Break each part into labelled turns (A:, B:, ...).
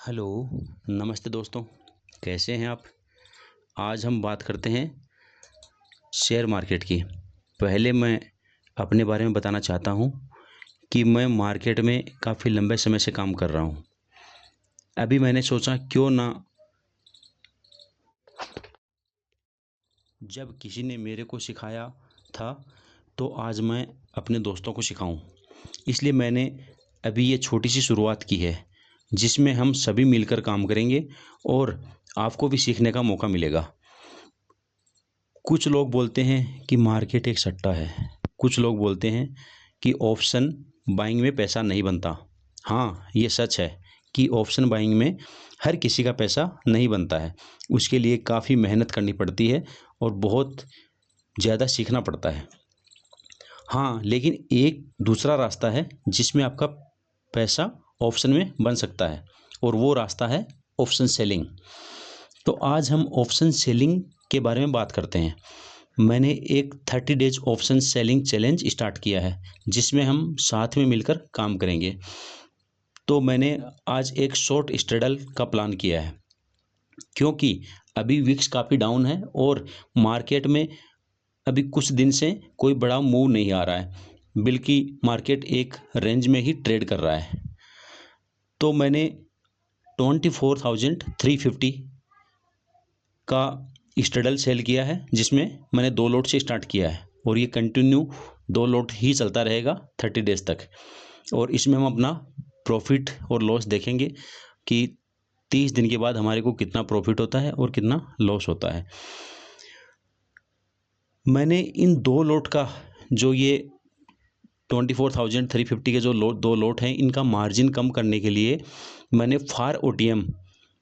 A: Hello, नमस्ते दोस्तों, कैसे हैं आप? आज हम बात करते हैं शेयर मार्केट की। पहले मैं अपने बारे में बताना चाहता हूँ कि मैं मार्केट में काफ़ी लंबे समय से काम कर रहा हूँ। अभी मैंने सोचा क्यों ना जब किसी ने मेरे को सिखाया था, तो आज मैं अपने दोस्तों को सिखाऊँ। इसलिए मैंने अभी ये छोटी-सी शुरुआत की है, जिसमें हम सभी मिलकर काम करेंगे और आपको भी सीखने का मौका मिलेगा। कुछ लोग बोलते हैं कि मार्केट एक सट्टा है। कुछ लोग बोलते हैं कि ऑप्शन बाइंग में पैसा नहीं बनता। हाँ, ये सच है कि ऑप्शन बाइंग में हर किसी का पैसा नहीं बनता है। उसके लिए काफ़ी मेहनत करनी पड़ती है और बहुत ज़्यादा सीखना पड़ता है। हाँ, लेकिन एक दूसरा रास्ता है जिसमें आपका पैसा ऑप्शन में बन सकता है और वो रास्ता है ऑप्शन सेलिंग। तो आज हम ऑप्शन सेलिंग के बारे में बात करते हैं। मैंने एक 30 days option selling challenge start किया है, जिसमें हम साथ में मिलकर काम करेंगे। तो मैंने आज एक शॉर्ट स्ट्रैडल का प्लान किया है, क्योंकि अभी विक्स काफ़ी डाउन है और मार्केट में अभी कुछ दिन से कोई बड़ा मूव नहीं आ रहा है, बल्कि मार्केट एक रेंज में ही ट्रेड कर रहा है। तो मैंने 24,350 का स्ट्रैडल सेल किया है, जिसमें मैंने 2 लॉट से स्टार्ट किया है और ये कंटिन्यू 2 लॉट ही चलता रहेगा 30 डेज़ तक। और इसमें हम अपना प्रॉफ़िट और लॉस देखेंगे कि 30 दिन के बाद हमारे को कितना प्रॉफ़िट होता है और कितना लॉस होता है। मैंने इन 2 लॉट का जो ये 24,350 के जो 2 लॉट हैं, इनका मार्जिन कम करने के लिए मैंने फार ओटीएम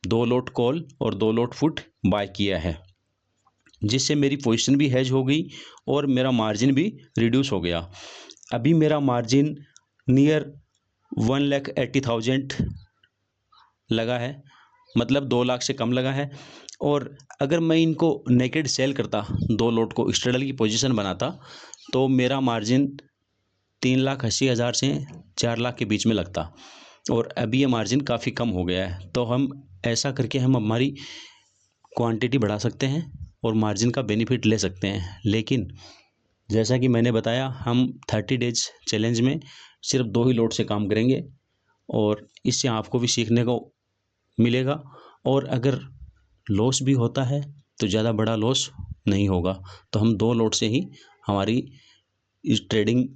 A: 2 लॉट कॉल और 2 लॉट पुट बाय किया है, जिससे मेरी पोजीशन भी हेज हो गई और मेरा मार्जिन भी रिड्यूस हो गया। अभी मेरा मार्जिन नियर 1,80,000 लगा है, मतलब 2 लाख से कम लगा है। और अगर मैं इनको नेकेड सेल करता, 2 लॉट को स्ट्रैडल की पोजीशन बनाता, तो मेरा मार्जिन 3,80,000 से 4 लाख के बीच में लगता और अभी ये मार्जिन काफ़ी कम हो गया है। तो हम ऐसा करके हम हमारी क्वांटिटी बढ़ा सकते हैं और मार्जिन का बेनिफिट ले सकते हैं। लेकिन जैसा कि मैंने बताया, हम 30 डेज चैलेंज में सिर्फ 2 ही लॉट से काम करेंगे और इससे आपको भी सीखने को मिलेगा। और अगर लॉस भी होता है तो ज़्यादा बड़ा लॉस नहीं होगा। तो हम 2 लॉट से ही हमारी इस ट्रेडिंग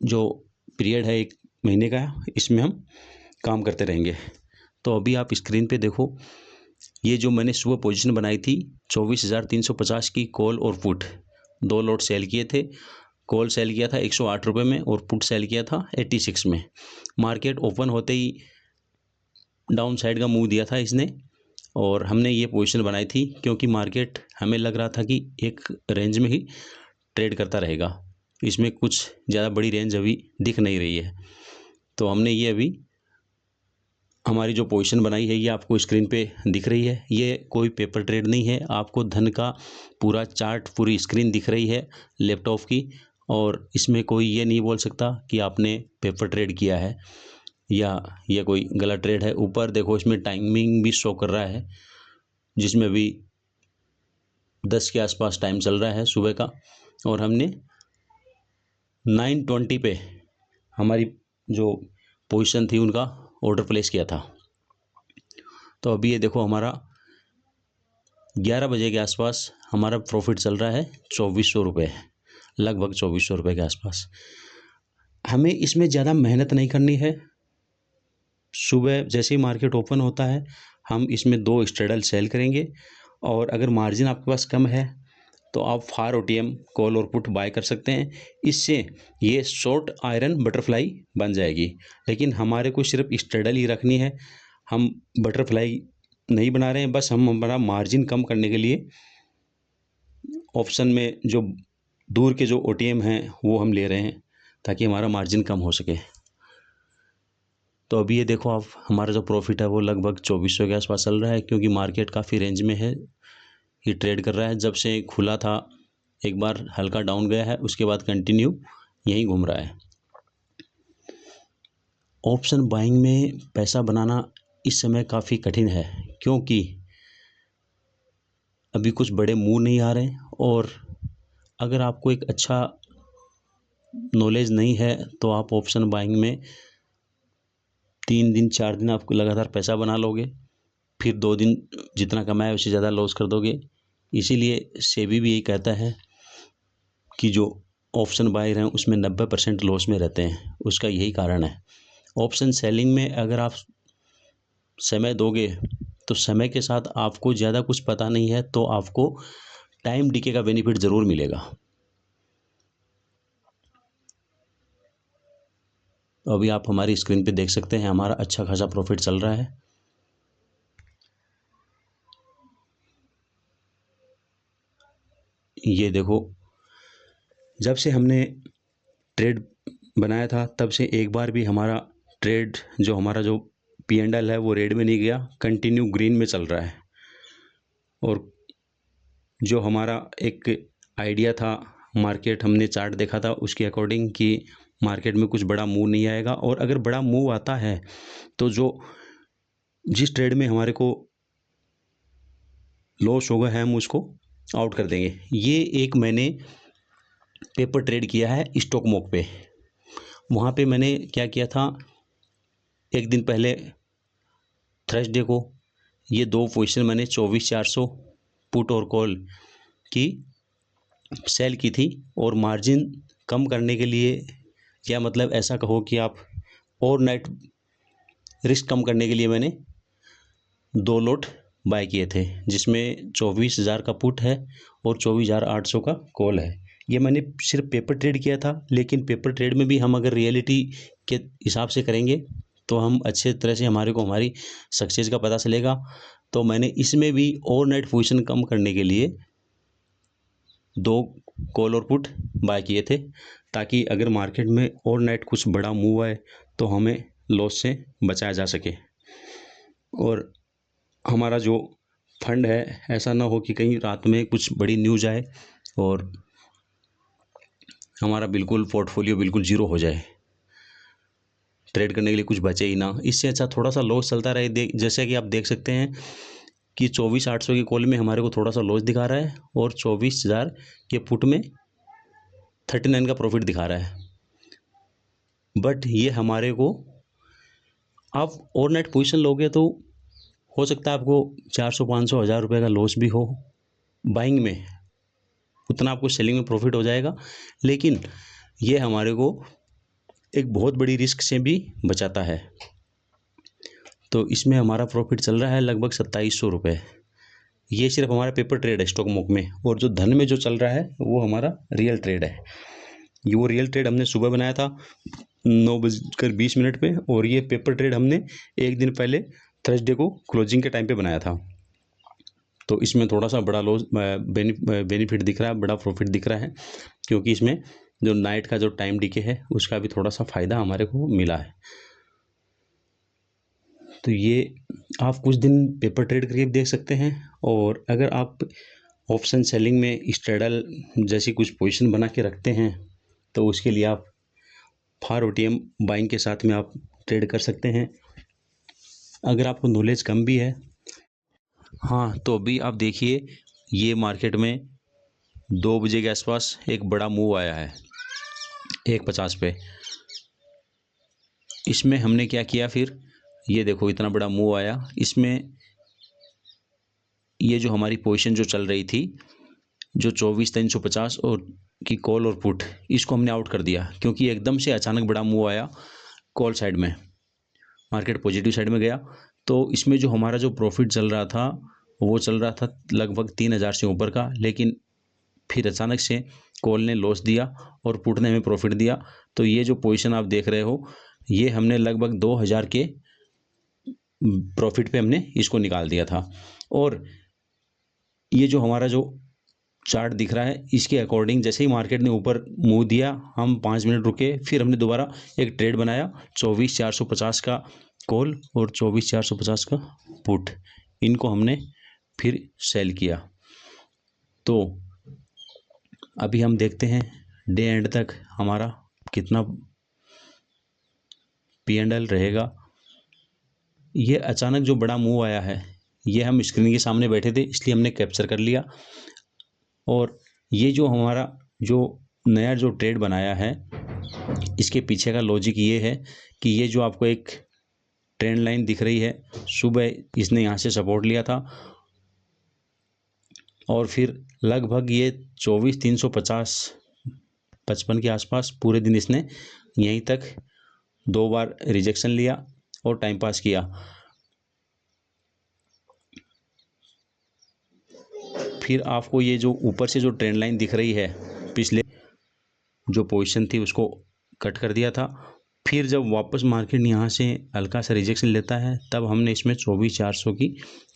A: जो पीरियड है 1 महीने का, इसमें हम काम करते रहेंगे। तो अभी आप स्क्रीन पे देखो, ये जो मैंने सुबह पोजीशन बनाई थी 24,350 की कॉल और पुट, 2 लॉट सेल किए थे। कॉल सेल किया था 108 रुपये में और पुट सेल किया था 86 में। मार्केट ओपन होते ही डाउन साइड का मूव दिया था इसने और हमने ये पोजीशन बनाई थी, क्योंकि मार्केट हमें लग रहा था कि एक रेंज में ही ट्रेड करता रहेगा। इसमें कुछ ज़्यादा बड़ी रेंज अभी दिख नहीं रही है। तो हमने ये अभी हमारी जो पोजीशन बनाई है, ये आपको स्क्रीन पे दिख रही है। ये कोई पेपर ट्रेड नहीं है, आपको धन का पूरा चार्ट, पूरी स्क्रीन दिख रही है लैपटॉप की। और इसमें कोई ये नहीं बोल सकता कि आपने पेपर ट्रेड किया है या ये कोई गलत ट्रेड है। ऊपर देखो, इसमें टाइमिंग भी शो कर रहा है, जिसमें अभी 10 के आसपास टाइम चल रहा है सुबह का। और हमने 9:20 पे हमारी जो पोजीशन थी उनका ऑर्डर प्लेस किया था। तो अभी ये देखो, हमारा 11 बजे के आसपास हमारा प्रॉफिट चल रहा है 2,400 रुपये, लगभग 2,400 रुपये के आसपास। हमें इसमें ज़्यादा मेहनत नहीं करनी है। सुबह जैसे ही मार्केट ओपन होता है, हम इसमें 2 स्ट्रैडल सेल करेंगे और अगर मार्जिन आपके पास कम है तो आप फार ओटीएम कॉल और पुट बाय कर सकते हैं। इससे ये शॉर्ट आयरन बटरफ्लाई बन जाएगी। लेकिन हमारे को सिर्फ स्ट्रैडल ही रखनी है, हम बटरफ्लाई नहीं बना रहे हैं। बस हम हमारा मार्जिन कम करने के लिए ऑप्शन में जो दूर के जो ओटीएम हैं वो हम ले रहे हैं, ताकि हमारा मार्जिन कम हो सके। तो अभी ये देखो आप, हमारा जो प्रॉफिट है वो लगभग 2,400 के आसपास चल रहा है, क्योंकि मार्केट काफ़ी रेंज में है, ये ट्रेड कर रहा है। जब से खुला था एक बार हल्का डाउन गया है, उसके बाद कंटिन्यू यहीं घूम रहा है। ऑप्शन बाइंग में पैसा बनाना इस समय काफ़ी कठिन है, क्योंकि अभी कुछ बड़े मूव नहीं आ रहे और अगर आपको एक अच्छा नॉलेज नहीं है तो आप ऑप्शन बाइंग में 3 दिन 4 दिन आपको लगातार पैसा बना लोगे, फिर 2 दिन जितना कमाए उससे ज़्यादा लॉस कर दोगे। इसीलिए सेबी भी यही कहता है कि जो ऑप्शन बायर हैं उसमें 90% लॉस में रहते हैं, उसका यही कारण है। ऑप्शन सेलिंग में अगर आप समय दोगे तो समय के साथ आपको ज़्यादा कुछ पता नहीं है तो आपको टाइम डीके का बेनिफिट ज़रूर मिलेगा। तो अभी आप हमारी स्क्रीन पे देख सकते हैं हमारा अच्छा खासा प्रॉफिट चल रहा है। ये देखो, जब से हमने ट्रेड बनाया था तब से एक बार भी हमारा ट्रेड हमारा जो P&L है वो रेड में नहीं गया, कंटिन्यू ग्रीन में चल रहा है। और जो हमारा एक आइडिया था, मार्केट हमने चार्ट देखा था उसके अकॉर्डिंग कि मार्केट में कुछ बड़ा मूव नहीं आएगा, और अगर बड़ा मूव आता है तो जिस ट्रेड में हमारे को लॉस होगा है हम उसको आउट कर देंगे। ये एक मैंने पेपर ट्रेड किया है स्टॉक मोक पे। वहाँ पे मैंने क्या किया था, एक दिन पहले थर्सडे को ये 2 पोजीशन मैंने 24,400 पुट और कॉल की सेल की थी, और मार्जिन कम करने के लिए, या मतलब ऐसा कहो कि आप ओवरनाइट रिस्क कम करने के लिए मैंने 2 लॉट बाय किए थे, जिसमें 24,000 का पुट है और 24,800 का कॉल है। ये मैंने सिर्फ पेपर ट्रेड किया था, लेकिन पेपर ट्रेड में भी हम अगर रियलिटी के हिसाब से करेंगे तो हम अच्छे तरह से हमारे को हमारी सक्सेस का पता चलेगा। तो मैंने इसमें भी ओवरनाइट पोजीशन कम करने के लिए 2 कॉल और पुट बाय किए थे, ताकि अगर मार्केट में ओवरनाइट कुछ बड़ा मूव आए तो हमें लॉस से बचाया जा सके। और हमारा जो फंड है, ऐसा ना हो कि कहीं रात में कुछ बड़ी न्यूज़ आए और हमारा बिल्कुल पोर्टफोलियो बिल्कुल ज़ीरो हो जाए, ट्रेड करने के लिए कुछ बचे ही ना। इससे अच्छा थोड़ा सा लॉस चलता रहे। जैसे कि आप देख सकते हैं कि 24,800 की कॉल में हमारे को थोड़ा सा लॉस दिखा रहा है, और 24,000 के पुट में 39 का प्रॉफिट दिखा रहा है। बट ये हमारे को, आप ओवरनाइट पोजीशन लोगे तो हो सकता है आपको 400 500 हज़ार रुपये का लॉस भी हो बाइंग में, उतना आपको सेलिंग में प्रॉफिट हो जाएगा, लेकिन ये हमारे को एक बहुत बड़ी रिस्क से भी बचाता है। तो इसमें हमारा प्रॉफिट चल रहा है लगभग 2700 रुपये। ये सिर्फ हमारा पेपर ट्रेड है स्टॉक मोक में, और जो धन में जो चल रहा है वो हमारा रियल ट्रेड है। ये वो रियल ट्रेड हमने सुबह बनाया था 9:20 पे, और ये पेपर ट्रेड हमने एक दिन पहले थर्सडे को क्लोजिंग के टाइम पे बनाया था। तो इसमें थोड़ा सा बड़ा लॉस बेनिफिट दिख रहा है, बड़ा प्रॉफिट दिख रहा है, क्योंकि इसमें जो नाइट का जो टाइम डीके है उसका भी थोड़ा सा फ़ायदा हमारे को मिला है। तो ये आप कुछ दिन पेपर ट्रेड करके देख सकते हैं, और अगर आप ऑप्शन सेलिंग में स्ट्रेडल जैसी कुछ पोजीशन बना के रखते हैं तो उसके लिए आप फार OTM बाइंग के साथ में आप ट्रेड कर सकते हैं। अगर आपको नॉलेज कम भी है, हाँ, तो अभी आप देखिए ये मार्केट में 2 बजे के आसपास एक बड़ा मूव आया है 1.50 पे। इसमें हमने क्या किया, फिर ये देखो इतना बड़ा मूव आया, इसमें ये जो हमारी पोजीशन जो चल रही थी, जो 24,350 और की कॉल और पुट, इसको हमने आउट कर दिया, क्योंकि एकदम से अचानक बड़ा मूव आया कॉल साइड में, मार्केट पॉजिटिव साइड में गया। तो इसमें जो हमारा जो प्रॉफिट चल रहा था वो चल रहा था लगभग 3,000 से ऊपर का, लेकिन फिर अचानक से कॉल ने लॉस दिया और पुट ने हमें प्रॉफिट दिया। तो ये जो पोजीशन आप देख रहे हो, ये हमने लगभग 2,000 के प्रॉफिट पे हमने इसको निकाल दिया था। और ये जो हमारा जो चार्ट दिख रहा है, इसके अकॉर्डिंग जैसे ही मार्केट ने ऊपर मूव दिया, हम 5 मिनट रुके, फिर हमने दोबारा एक ट्रेड बनाया 24,450 का कॉल और 24,450 का पुट, इनको हमने फिर सेल किया। तो अभी हम देखते हैं डे एंड तक हमारा कितना P&L रहेगा। ये अचानक जो बड़ा मूव आया है, ये हम स्क्रीन के सामने बैठे थे इसलिए हमने कैप्चर कर लिया। और ये जो हमारा जो नया जो ट्रेड बनाया है, इसके पीछे का लॉजिक ये है कि ये जो आपको एक ट्रेंड लाइन दिख रही है, सुबह इसने यहाँ से सपोर्ट लिया था और फिर लगभग ये 24,350 55 के आसपास पूरे दिन इसने यहीं तक 2 बार रिजेक्शन लिया और टाइम पास किया। फिर आपको ये जो ऊपर से जो ट्रेंड लाइन दिख रही है, पिछले जो पोजीशन थी उसको कट कर दिया था। फिर जब वापस मार्केट यहाँ से हल्का सा रिजेक्शन लेता है, तब हमने इसमें 24,400 की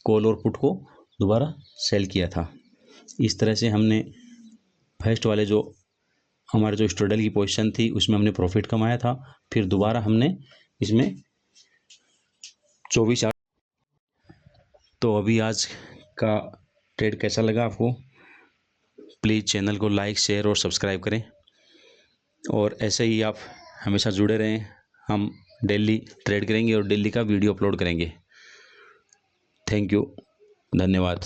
A: कॉल और पुट को दोबारा सेल किया था। इस तरह से हमने फर्स्ट वाले जो हमारे जो स्ट्रगल की पोजीशन थी उसमें हमने प्रॉफिट कमाया था। फिर दोबारा हमने इसमें 24,400। तो अभी आज का ट्रेड कैसा लगा आपको? प्लीज़ चैनल को लाइक, शेयर और सब्सक्राइब करें और ऐसे ही आप हमेशा जुड़े रहें। हम डेली ट्रेड करेंगे और डेली का वीडियो अपलोड करेंगे। थैंक यू, धन्यवाद।